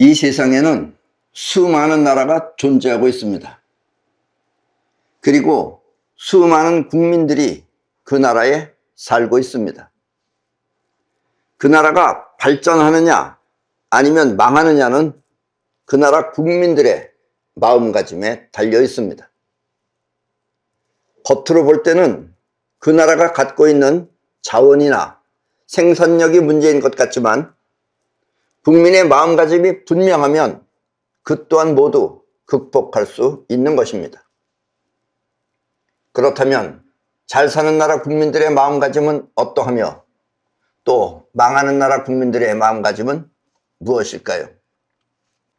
이 세상에는 수많은 나라가 존재하고 있습니다. 그리고 수많은 국민들이 그 나라에 살고 있습니다. 그 나라가 발전하느냐 아니면 망하느냐는 그 나라 국민들의 마음가짐에 달려 있습니다. 겉으로 볼 때는 그 나라가 갖고 있는 자원이나 생산력이 문제인 것 같지만 국민의 마음가짐이 분명하면 그 또한 모두 극복할 수 있는 것입니다. 그렇다면 잘 사는 나라 국민들의 마음가짐은 어떠하며 또 망하는 나라 국민들의 마음가짐은 무엇일까요?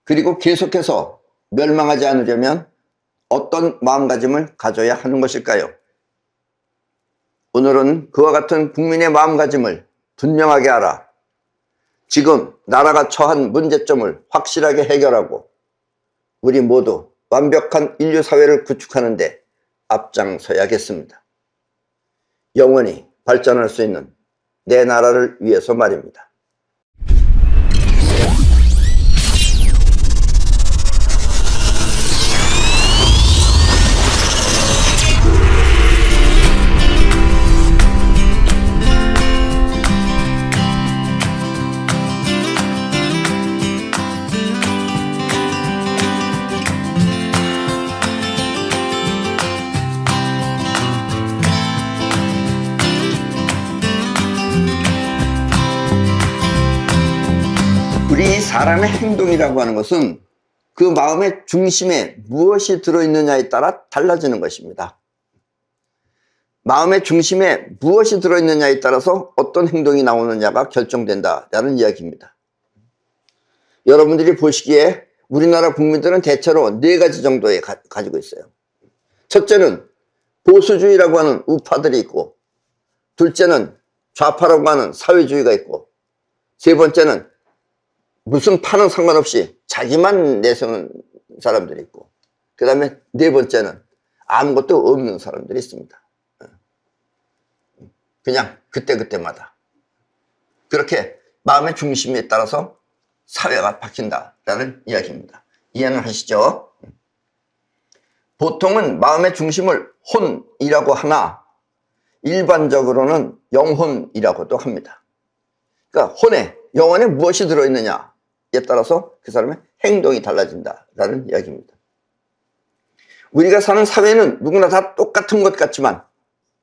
그리고 계속해서 멸망하지 않으려면 어떤 마음가짐을 가져야 하는 것일까요? 오늘은 그와 같은 국민의 마음가짐을 분명하게 알아 지금 나라가 처한 문제점을 확실하게 해결하고 우리 모두 완벽한 인류 사회를 구축하는 데 앞장서야겠습니다. 영원히 발전할 수 있는 내 나라를 위해서 말입니다. 우리 사람의 행동이라고 하는 것은 그 마음의 중심에 무엇이 들어있느냐에 따라 달라지는 것입니다. 마음의 중심에 무엇이 들어있느냐에 따라서 어떤 행동이 나오느냐가 결정된다라는 이야기입니다. 여러분들이 보시기에 우리나라 국민들은 대체로 4가지 정도에 가지고 있어요. 첫째는 보수주의라고 하는 우파들이 있고, 둘째는 좌파라고 하는 사회주의가 있고, 세 번째는 무슨 파는 상관없이 자기만 내세우는 사람들이 있고, 그 다음에 네 번째는 아무것도 없는 사람들이 있습니다. 그냥 그때그때마다 그렇게 마음의 중심에 따라서 사회가 바뀐다라는 이야기입니다. 이해는 하시죠? 보통은 마음의 중심을 혼이라고 하나 일반적으로는 영혼이라고도 합니다. 그러니까 혼에, 영혼에 무엇이 들어있느냐에 따라서 그 사람의 행동이 달라진다라는 이야기입니다. 우리가 사는 사회는 누구나 다 똑같은 것 같지만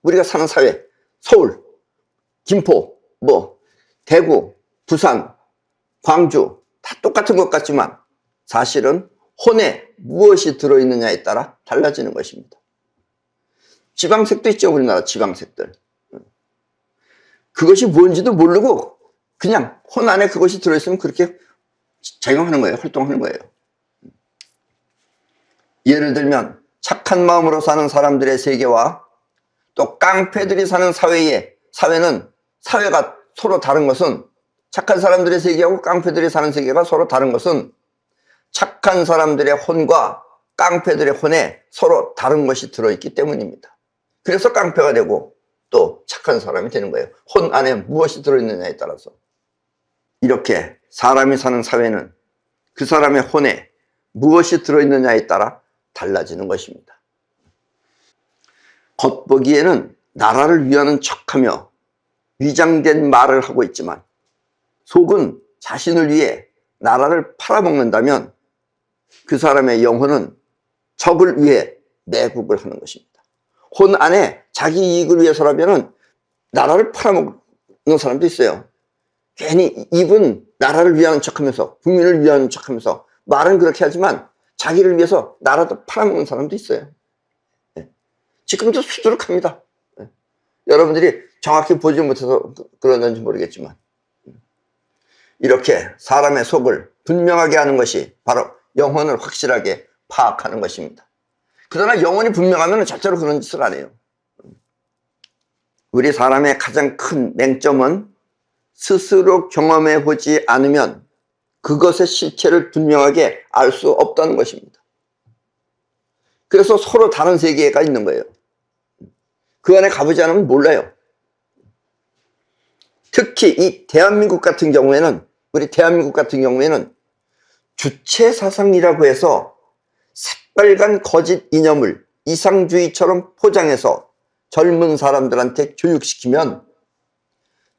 우리가 사는 사회, 서울, 김포, 대구, 부산, 광주 다 똑같은 것 같지만 사실은 혼에 무엇이 들어있느냐에 따라 달라지는 것입니다. 지방색도 있죠. 우리나라 지방색들. 그것이 뭔지도 모르고 그냥 혼 안에 그것이 들어있으면 그렇게 작용하는 거예요. 활동하는 거예요. 예를 들면 착한 마음으로 사는 사람들의 세계와 또 깡패들이 사는 사회는 사회가 서로 다른 것은, 착한 사람들의 세계하고 깡패들이 사는 세계가 서로 다른 것은 착한 사람들의 혼과 깡패들의 혼에 서로 다른 것이 들어있기 때문입니다. 그래서 깡패가 되고 또 착한 사람이 되는 거예요. 혼 안에 무엇이 들어있느냐에 따라서. 이렇게 사람이 사는 사회는 그 사람의 혼에 무엇이 들어있느냐에 따라 달라지는 것입니다. 겉보기에는 나라를 위하는 척하며 위장된 말을 하고 있지만 속은 자신을 위해 나라를 팔아먹는다면 그 사람의 영혼은 적을 위해 매국을 하는 것입니다. 혼 안에 자기 이익을 위해서라면 나라를 팔아먹는 사람도 있어요. 괜히 입은 나라를 위하는 척하면서, 국민을 위하는 척하면서 말은 그렇게 하지만 자기를 위해서 나라도 팔아먹는 사람도 있어요. 지금도 수두룩합니다. 여러분들이 정확히 보지 못해서 그러는지 모르겠지만 이렇게 사람의 속을 분명하게 하는 것이 바로 영혼을 확실하게 파악하는 것입니다. 그러나 영혼이 분명하면 절대로 그런 짓을 안 해요. 우리 사람의 가장 큰 맹점은 스스로 경험해 보지 않으면 그것의 실체를 분명하게 알 수 없다는 것입니다. 그래서 서로 다른 세계가 있는 거예요. 그 안에 가보지 않으면 몰라요. 특히 이 대한민국 같은 경우에는, 우리 대한민국 같은 경우에는 주체사상이라고 해서 새빨간 거짓 이념을 이상주의처럼 포장해서 젊은 사람들한테 교육시키면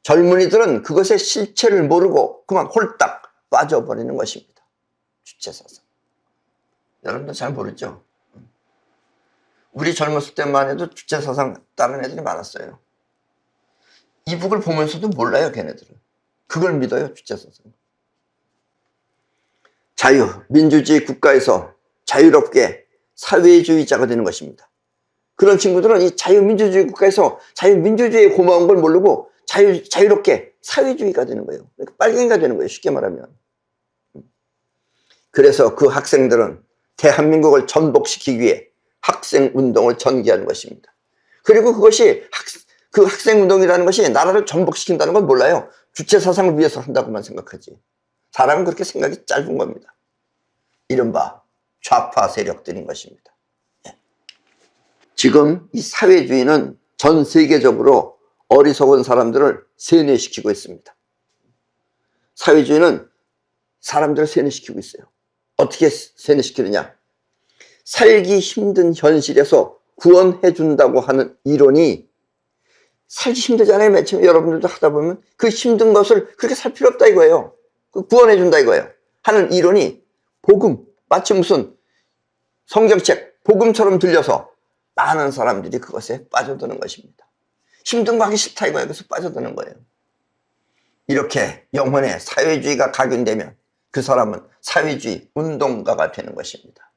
젊은이들은 그것의 실체를 모르고 그만 홀딱 빠져버리는 것입니다. 주체사상. 여러분들 잘 모르죠? 우리 젊었을 때만 해도 주체사상 따른 애들이 많았어요. 이북을 보면서도 몰라요, 걔네들은. 그걸 믿어요, 주체사상. 자유, 민주주의 국가에서 자유롭게 사회주의자가 되는 것입니다. 그런 친구들은 이 자유민주주의 국가에서 자유민주주의의 고마운 걸 모르고 자유롭게 사회주의가 되는 거예요. 그러니까 빨갱이가 되는 거예요, 쉽게 말하면. 그래서 그 학생들은 대한민국을 전복시키기 위해 학생운동을 전개하는 것입니다. 그리고 그것이 그 학생운동이라는 것이 나라를 전복시킨다는 건 몰라요. 주체사상을 위해서 한다고만 생각하지. 사람은 그렇게 생각이 짧은 겁니다. 이른바 좌파 세력들인 것입니다. 지금 이 사회주의는 전 세계적으로 어리석은 사람들을 세뇌시키고 있습니다. 사회주의는 사람들을 세뇌시키고 있어요. 어떻게 세뇌시키느냐? 살기 힘든 현실에서 구원해 준다고 하는 이론이 살기 힘들잖아요. 맨 처음에 여러분들도 하다 보면 그 힘든 것을 그렇게 살 필요 없다 이거예요. 구원해 준다 이거예요. 하는 이론이 복음, 마치 무슨 성경책, 복음처럼 들려서 많은 사람들이 그것에 빠져드는 것입니다. 힘든 거 하기 싫다 이거예요. 그래서 빠져드는 거예요. 이렇게 영혼에 사회주의가 각인되면 그 사람은 사회주의 운동가가 되는 것입니다.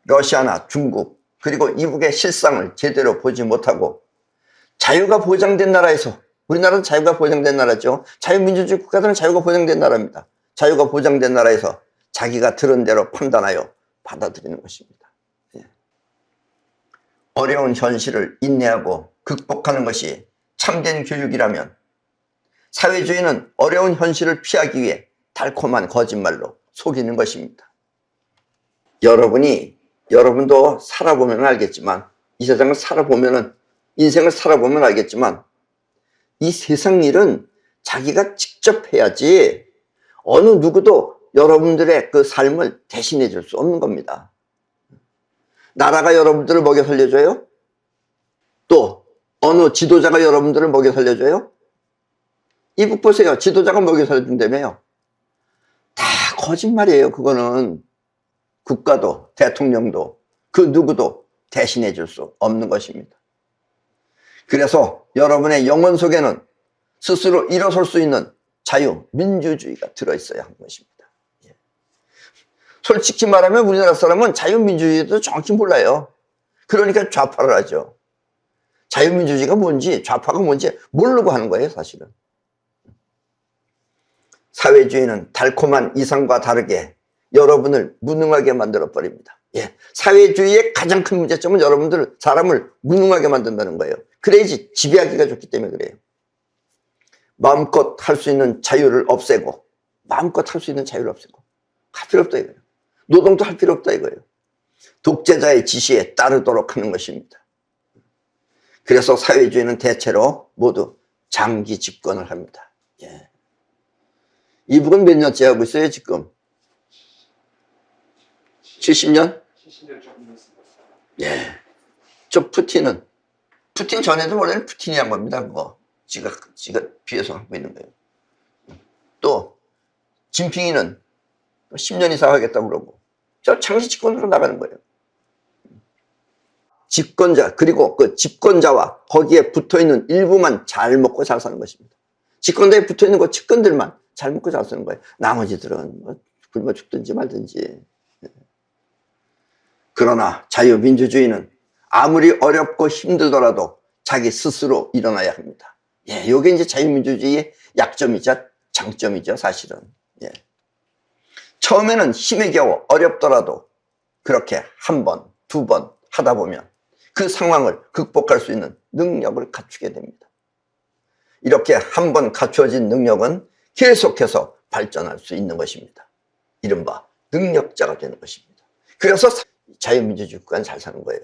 러시아나 중국 그리고 이북의 실상을 제대로 보지 못하고 자유가 보장된 나라에서, 우리나라는 자유가 보장된 나라죠. 자유민주주의 국가들은 자유가 보장된 나라입니다. 자유가 보장된 나라에서 자기가 들은 대로 판단하여 받아들이는 것입니다. 어려운 현실을 인내하고 극복하는 것이 참된 교육이라면 사회주의는 어려운 현실을 피하기 위해 달콤한 거짓말로 속이는 것입니다. 여러분도 살아보면 알겠지만, 이 세상을 살아보면은, 인생을 살아보면 알겠지만, 이 세상 일은 자기가 직접 해야지 어느 누구도 여러분들의 그 삶을 대신해 줄 수 없는 겁니다. 나라가 여러분들을 먹여 살려줘요? 또 어느 지도자가 여러분들을 먹여 살려줘요? 이북 보세요. 지도자가 먹여 살려준다며요. 다 거짓말이에요. 그거는 국가도 대통령도 그 누구도 대신해 줄 수 없는 것입니다. 그래서 여러분의 영혼 속에는 스스로 일어설 수 있는 자유, 민주주의가 들어있어야 하는 것입니다. 솔직히 말하면 우리나라 사람은 자유민주주의도 정확히 몰라요. 그러니까 좌파를 하죠. 자유민주주의가 뭔지, 좌파가 뭔지 모르고 하는 거예요, 사실은. 사회주의는 달콤한 이상과 다르게 여러분을 무능하게 만들어버립니다. 사회주의의 가장 큰 문제점은 사람을 무능하게 만든다는 거예요. 그래야지 지배하기가 좋기 때문에 그래요. 마음껏 할 수 있는 자유를 없애고, 할 필요 없다 이거예요. 노동도 할 필요 없다 이거예요. 독재자의 지시에 따르도록 하는 것입니다. 그래서 사회주의는 대체로 모두 장기 집권을 합니다. 이북은 몇 년째 하고 있어요, 지금? 70년? 70년 조금 넘었습니다. 저 푸틴 전에도 원래는 푸틴이 한 겁니다, 그거. 지가 비해서 하고 있는 거예요. 또, 진핑이는 10년 이상 하겠다고 그러고, 저 장기 집권으로 나가는 거예요. 집권자, 그리고 그 집권자와 거기에 붙어 있는 일부만 잘 먹고 잘 사는 것입니다. 집권자에 붙어 있는 그 측근들만 잘 먹고 잘 사는 거예요. 나머지들은 굶어 죽든지 말든지. 그러나 자유민주주의는 아무리 어렵고 힘들더라도 자기 스스로 일어나야 합니다. 이게 이제 자유민주주의의 약점이자 장점이죠, 사실은. 처음에는 힘에 겨워 어렵더라도 그렇게 한 번, 두 번 하다 보면 그 상황을 극복할 수 있는 능력을 갖추게 됩니다. 이렇게 한 번 갖추어진 능력은 계속해서 발전할 수 있는 것입니다. 이른바 능력자가 되는 것입니다. 그래서 자유민주주의 국가는 잘 사는 거예요.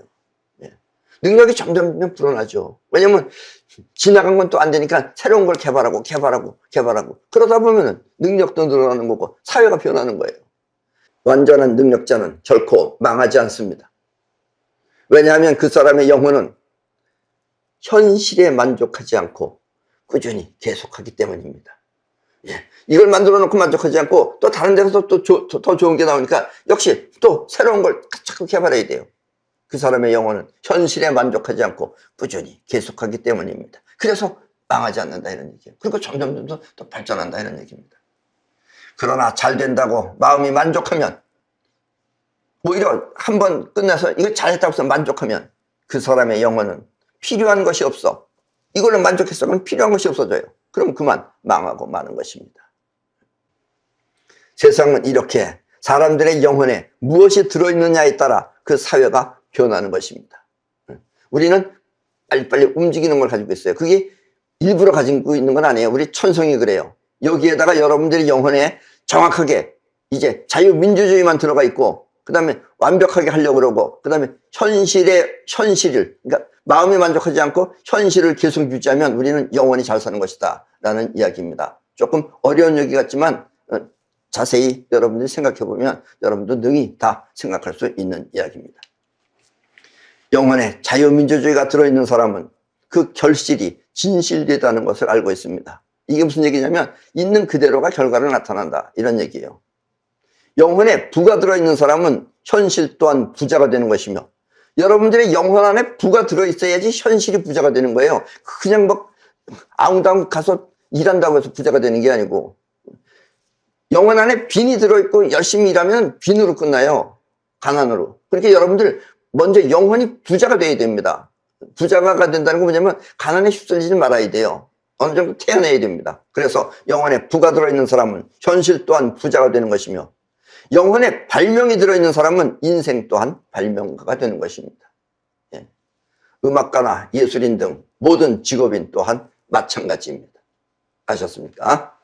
능력이 점점 불어나죠. 왜냐면 지나간 건 또 안 되니까 새로운 걸 개발하고 그러다 보면은 능력도 늘어나는 거고 사회가 변하는 거예요. 완전한 능력자는 결코 망하지 않습니다. 왜냐하면 그 사람의 영혼은 현실에 만족하지 않고 꾸준히 계속하기 때문입니다. 예. 이걸 만들어 놓고 만족하지 않고 또 다른 데서 또 더 좋은 게 나오니까 역시 또 새로운 걸 자꾸 개발해야 돼요. 그 사람의 영혼은 현실에 만족하지 않고 꾸준히 계속하기 때문입니다. 그래서 망하지 않는다 이런 얘기예요. 그리고 점점 더 발전한다 이런 얘기입니다. 그러나 잘 된다고 마음이 만족하면, 오히려 한번 끝나서 이거 잘했다고 해서 만족하면 그 사람의 영혼은 필요한 것이 없어. 이걸로 만족했어. 그럼 필요한 것이 없어져요. 그럼 그만 망하고 마는 것입니다. 세상은 이렇게 사람들의 영혼에 무엇이 들어있느냐에 따라 그 사회가 변하는 것입니다. 우리는 빨리빨리 움직이는 걸 가지고 있어요. 그게 일부러 가지고 있는 건 아니에요. 우리 천성이 그래요. 여기에다가 여러분들의 영혼에 정확하게 이제 자유민주주의만 들어가 있고, 그 다음에 완벽하게 하려고 그러고, 그 다음에 현실을, 그러니까 마음이 만족하지 않고 현실을 계속 유지하면 우리는 영원히 잘 사는 것이다 라는 이야기입니다. 조금 어려운 얘기 같지만 자세히 여러분들이 생각해 보면 여러분도 능히 다 생각할 수 있는 이야기입니다. 영혼에 자유민주주의가 들어있는 사람은 그 결실이 진실되다는 것을 알고 있습니다. 이게 무슨 얘기냐면 있는 그대로가 결과로 나타난다 이런 얘기예요. 영혼에 부가 들어있는 사람은 현실 또한 부자가 되는 것이며, 여러분들의 영혼 안에 부가 들어있어야지 현실이 부자가 되는 거예요. 그냥 뭐 아웅다웅 가서 일한다고 해서 부자가 되는 게 아니고, 영혼 안에 빈이 들어있고 열심히 일하면 빈으로 끝나요. 가난으로. 그러니까 여러분들 먼저 영혼이 부자가 돼야 됩니다. 부자가 된다는 건 뭐냐면 가난에 휩쓸리지 말아야 돼요. 어느 정도 태어나야 됩니다. 그래서 영혼에 부가 들어있는 사람은 현실 또한 부자가 되는 것이며, 영혼에 발명이 들어있는 사람은 인생 또한 발명가가 되는 것입니다. 예. 음악가나 예술인 등 모든 직업인 또한 마찬가지입니다. 아셨습니까?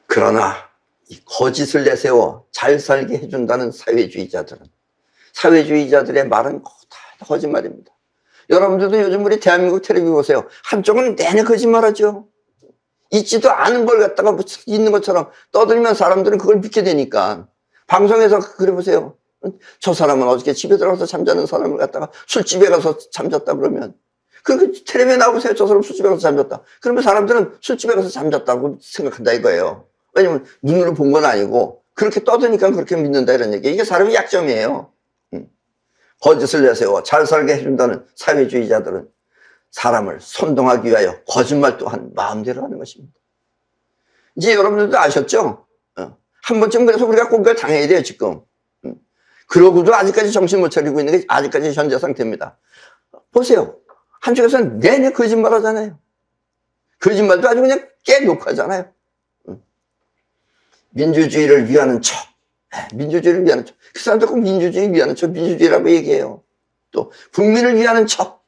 그러나 이 거짓을 내세워 잘 살게 해준다는 사회주의자들의 말은 다 거짓말입니다. 여러분들도 요즘 우리 대한민국 텔레비전 보세요. 한쪽은 내내 거짓말하죠. 있지도 않은 걸 갖다가 있는 것처럼 떠들면 사람들은 그걸 믿게 되니까. 방송에서 그래 보세요. 저 사람은 어저께 집에 들어가서 잠자는 사람을 갖다가 술집에 가서 잠잤다 그러면, 그 텔레비전에 나오세요. 저 사람 술집에 가서 잠잤다. 그러면 사람들은 술집에 가서 잠잤다고 생각한다 이거예요. 왜냐면 눈으로 본 건 아니고 그렇게 떠드니까 그렇게 믿는다 이런 얘기예요. 이게 사람의 약점이에요. 거짓을 내세워 잘 살게 해준다는 사회주의자들은 사람을 선동하기 위하여 거짓말 또한 마음대로 하는 것입니다. 이제 여러분들도 아셨죠? 한 번쯤 그래서 우리가 꼭 그걸 당해야 돼요 지금. 그러고도 아직까지 정신 못 차리고 있는 게 아직까지 현재 상태입니다. 보세요. 한쪽에서는 내내 거짓말 하잖아요. 거짓말도 아주 그냥 깨놓고 하잖아요. 민주주의를 위하는 척. 민주주의를 위하는 척. 그 사람도 꼭 민주주의 위하는 척, 민주주의라고 얘기해요. 또 국민을 위하는 척.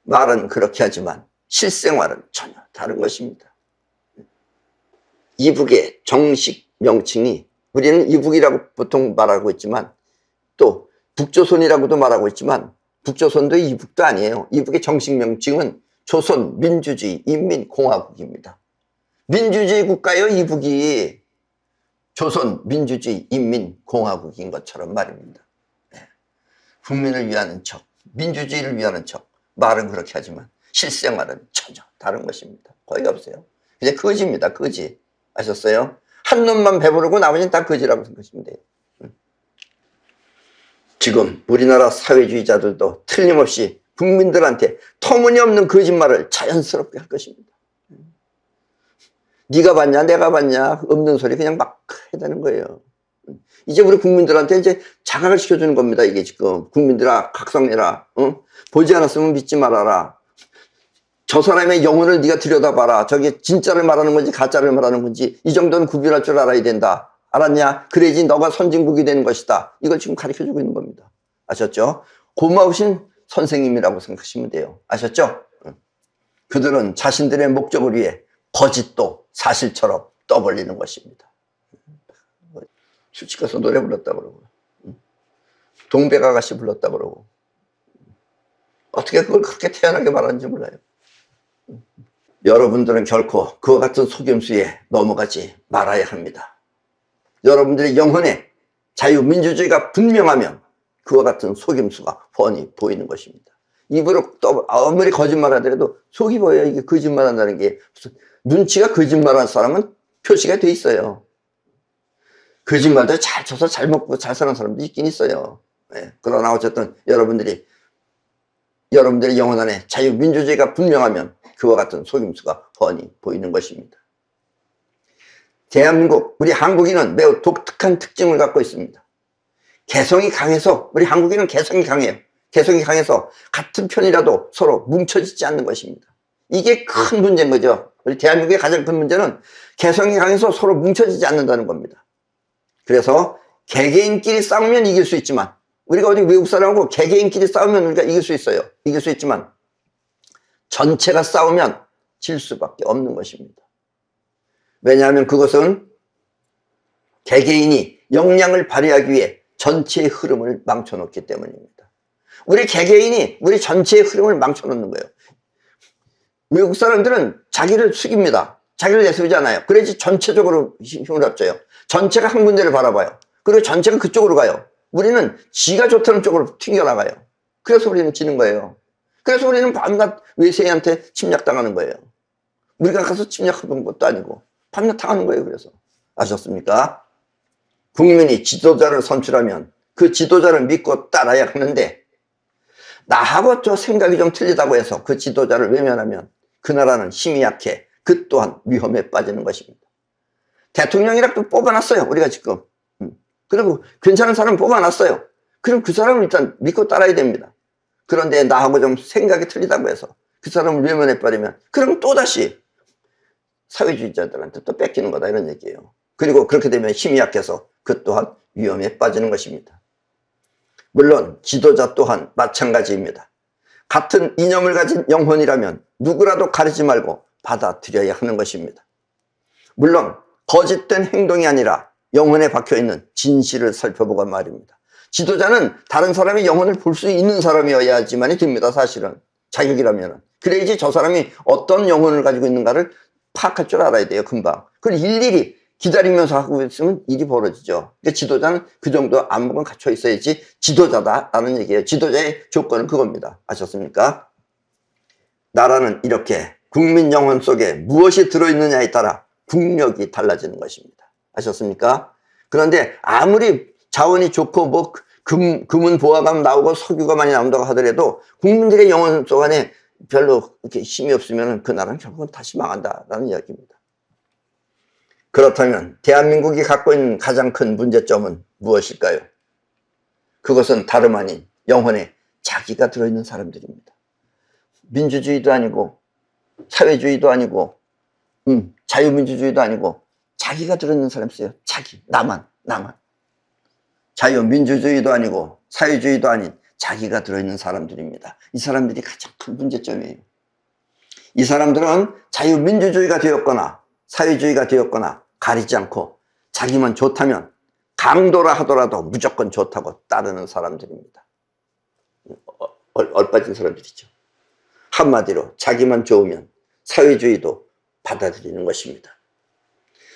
말은 그렇게 하지만 실생활은 전혀 다른 것입니다. 이북의 정식 명칭이, 우리는 이북이라고 보통 말하고 있지만 또 북조선이라고도 말하고 있지만 북조선도 이북도 아니에요. 이북의 정식 명칭은 조선 민주주의 인민공화국입니다. 민주주의 국가예요. 이북이 조선 민주주의 인민공화국인 것처럼 말입니다. 국민을 위하는 척, 민주주의를 위하는 척, 말은 그렇게 하지만 실생활은 전혀 다른 것입니다. 거의 없어요. 그냥 거지입니다. 거지. 아셨어요? 한 놈만 배부르고 나머지는 다 거지라고 생각하시면 돼요. 지금 우리나라 사회주의자들도 틀림없이 국민들한테 터무니없는 거짓말을 자연스럽게 할 것입니다. 네가 봤냐 내가 봤냐 없는 소리 그냥 막 해야 되는 거예요. 이제 우리 국민들한테 이제 자각을 시켜주는 겁니다. 이게 지금 국민들아 각성해라. 보지 않았으면 믿지 말아라. 저 사람의 영혼을 네가 들여다봐라. 저게 진짜를 말하는 건지 가짜를 말하는 건지 이 정도는 구별할 줄 알아야 된다. 알았냐? 그래야지 너가 선진국이 되는 것이다. 이걸 지금 가르쳐주고 있는 겁니다. 아셨죠? 고마우신 선생님이라고 생각하시면 돼요. 아셨죠? 그들은 자신들의 목적을 위해 거짓도 사실처럼 떠벌리는 것입니다. 술집 가서 노래 불렀다 그러고 동백아가씨 불렀다 그러고 어떻게 그걸 그렇게 태연하게 말하는지 몰라요. 여러분들은 결코 그와 같은 속임수에 넘어가지 말아야 합니다. 여러분들의 영혼에 자유민주주의가 분명하면 그와 같은 속임수가 훤히 보이는 것입니다. 입으로 또 아무리 거짓말하더라도 속이 보여요. 이게 거짓말한다는 게 무슨 눈치가 거짓말하는 사람은 표시가 돼 있어요. 거짓말도 잘 쳐서 잘 먹고 잘 사는 사람도 있긴 있어요. 네. 그러나 어쨌든 여러분들의 영혼 안에 자유민주주의가 분명하면 그와 같은 속임수가 훤히 보이는 것입니다. 대한민국, 우리 한국인은 매우 독특한 특징을 갖고 있습니다. 개성이 강해서, 우리 한국인은 개성이 강해요. 개성이 강해서 같은 편이라도 서로 뭉쳐지지 않는 것입니다. 이게 큰 문제인 거죠. 우리 대한민국의 가장 큰 문제는 개성이 강해서 서로 뭉쳐지지 않는다는 겁니다. 그래서 개개인끼리 싸우면 이길 수 있지만, 우리가 어디 외국 사람하고 개개인끼리 싸우면 우리가 이길 수 있어요. 이길 수 있지만 전체가 싸우면 질 수밖에 없는 것입니다. 왜냐하면 그것은 개개인이 역량을 발휘하기 위해 전체의 흐름을 망쳐놓기 때문입니다. 우리 개개인이 우리 전체의 흐름을 망쳐놓는 거예요. 외국 사람들은 자기를 숙입니다. 자기를 내세우지 않아요. 그래야지 전체적으로 힘을 합쳐요. 전체가 한 군데를 바라봐요. 그리고 전체가 그쪽으로 가요. 우리는 지가 좋다는 쪽으로 튕겨나가요. 그래서 우리는 지는 거예요. 그래서 우리는 밤낮 외세한테 침략당하는 거예요. 우리가 가서 침략하는 것도 아니고 밤낮 당하는 거예요. 그래서 아셨습니까? 국민이 지도자를 선출하면 그 지도자를 믿고 따라야 하는데, 나하고 저 생각이 좀 틀리다고 해서 그 지도자를 외면하면 그 나라는 힘이 약해 그 또한 위험에 빠지는 것입니다. 대통령이라도 뽑아놨어요. 우리가 지금. 그리고 괜찮은 사람 뽑아놨어요. 그럼 그 사람을 일단 믿고 따라야 됩니다. 그런데 나하고 좀 생각이 틀리다고 해서 그 사람을 외면해 버리면 그럼 또다시 사회주의자들한테 또 뺏기는 거다, 이런 얘기예요. 그리고 그렇게 되면 힘이 약해서 그 또한 위험에 빠지는 것입니다. 물론 지도자 또한 마찬가지입니다. 같은 이념을 가진 영혼이라면 누구라도 가리지 말고 받아들여야 하는 것입니다. 물론 거짓된 행동이 아니라 영혼에 박혀있는 진실을 살펴보고 말입니다. 지도자는 다른 사람의 영혼을 볼 수 있는 사람이어야지만이 됩니다. 사실은 자격이라면. 그래야지 저 사람이 어떤 영혼을 가지고 있는가를 파악할 줄 알아야 돼요. 금방. 그걸 일일이 기다리면서 하고 있으면 일이 벌어지죠. 그러니까 지도자는 그 정도 안목은 갖춰 있어야지 지도자다라는 얘기예요. 지도자의 조건은 그겁니다. 아셨습니까? 나라는 이렇게 국민 영혼 속에 무엇이 들어있느냐에 따라 국력이 달라지는 것입니다. 아셨습니까? 그런데 아무리 자원이 좋고 뭐 금은 보화가 나오고 석유가 많이 나온다고 하더라도 국민들의 영혼 속 안에 별로 이렇게 힘이 없으면 그 나라는 결국은 다시 망한다라는 이야기입니다. 그렇다면 대한민국이 갖고 있는 가장 큰 문제점은 무엇일까요? 그것은 다름 아닌 영혼에 자기가 들어있는 사람들입니다. 민주주의도 아니고 사회주의도 아니고 자유민주주의도 아니고 자기가 들어있는 사람이 있어요. 자기, 나만. 자유민주주의도 아니고 사회주의도 아닌 자기가 들어있는 사람들입니다. 이 사람들이 가장 큰 문제점이에요. 이 사람들은 자유민주주의가 되었거나 사회주의가 되었거나 가리지 않고 자기만 좋다면 강도라 하더라도 무조건 좋다고 따르는 사람들입니다. 얼빠진 사람들이죠. 한마디로 자기만 좋으면 사회주의도 받아들이는 것입니다.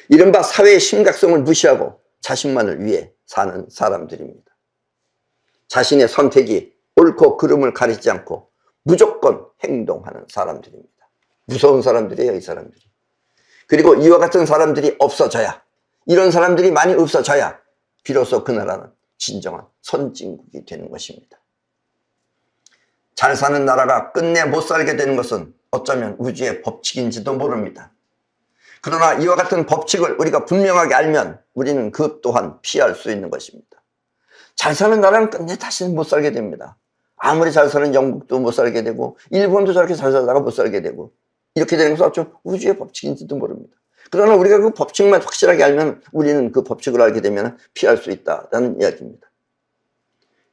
이른바 사회의 심각성을 무시하고 자신만을 위해 사는 사람들입니다. 자신의 선택이 옳고 그름을 가리지 않고 무조건 행동하는 사람들입니다. 무서운 사람들이에요, 이 사람들이. 그리고 이와 같은 사람들이 없어져야, 이런 사람들이 많이 없어져야 비로소 그 나라는 진정한 선진국이 되는 것입니다. 잘 사는 나라가 끝내 못 살게 되는 것은 어쩌면 우주의 법칙인지도 모릅니다. 그러나 이와 같은 법칙을 우리가 분명하게 알면 우리는 그 또한 피할 수 있는 것입니다. 잘 사는 나라는 끝내 다시는 못 살게 됩니다. 아무리 잘 사는 영국도 못 살게 되고 일본도 저렇게 잘 살다가 못 살게 되고 이렇게 되는 것은 어쩌면 우주의 법칙인지도 모릅니다. 그러나 우리가 그 법칙만 확실하게 알면 우리는 그 법칙을 알게 되면 피할 수 있다라는 이야기입니다.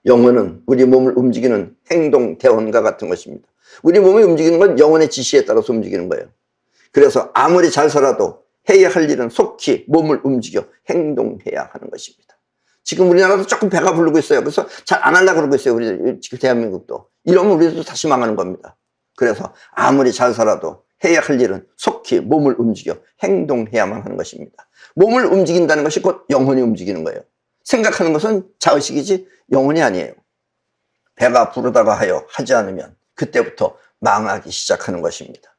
영혼은 우리 몸을 움직이는 행동 대원과 같은 것입니다. 우리 몸이 움직이는 건 영혼의 지시에 따라서 움직이는 거예요. 그래서 아무리 잘 살아도 해야 할 일은 속히 몸을 움직여 행동해야 하는 것입니다. 지금 우리나라도 조금 배가 부르고 있어요. 그래서 잘 안 하려고 그러고 있어요. 우리 지금 대한민국도. 이러면 우리도 다시 망하는 겁니다. 그래서 아무리 잘 살아도 해야 할 일은 속히 몸을 움직여 행동해야만 하는 것입니다. 몸을 움직인다는 것이 곧 영혼이 움직이는 거예요. 생각하는 것은 자의식이지 영혼이 아니에요. 배가 부르다가 하여 하지 않으면 그때부터 망하기 시작하는 것입니다.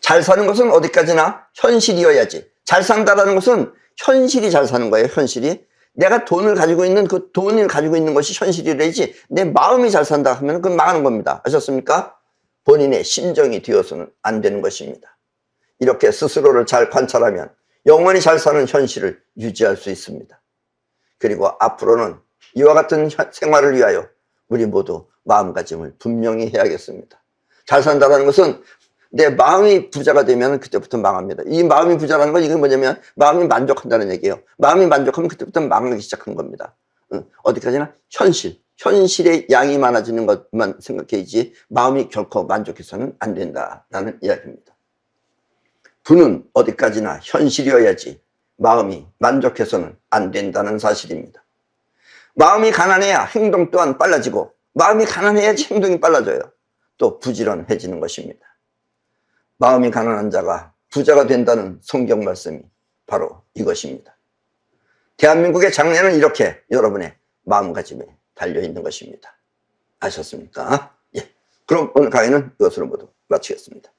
잘 사는 것은 어디까지나 현실이어야지. 잘 산다라는 것은 현실이 잘 사는 거예요. 현실이. 내가 돈을 가지고 있는 그 돈을 가지고 있는 것이 현실이래야지 내 마음이 잘 산다 하면 그건 망하는 겁니다. 아셨습니까? 본인의 심정이 되어서는 안 되는 것입니다. 이렇게 스스로를 잘 관찰하면 영원히 잘 사는 현실을 유지할 수 있습니다. 그리고 앞으로는 이와 같은 생활을 위하여 우리 모두 마음가짐을 분명히 해야겠습니다. 잘 산다는 것은 내 마음이 부자가 되면 그때부터 망합니다. 이 마음이 부자라는 건 이게 뭐냐면 마음이 만족한다는 얘기예요. 마음이 만족하면 그때부터 망하기 시작하는 겁니다. 어디까지나 현실의 양이 많아지는 것만 생각해야지 마음이 결코 만족해서는 안 된다라는 이야기입니다. 부는 어디까지나 현실이어야지 마음이 만족해서는 안 된다는 사실입니다. 마음이 가난해야 행동 또한 빨라지고 마음이 가난해야지 행동이 빨라져요. 또 부지런해지는 것입니다. 마음이 가난한 자가 부자가 된다는 성경 말씀이 바로 이것입니다. 대한민국의 장래는 이렇게 여러분의 마음가짐에 달려있는 것입니다. 아셨습니까? 예. 그럼 오늘 강의는 이것으로 모두 마치겠습니다.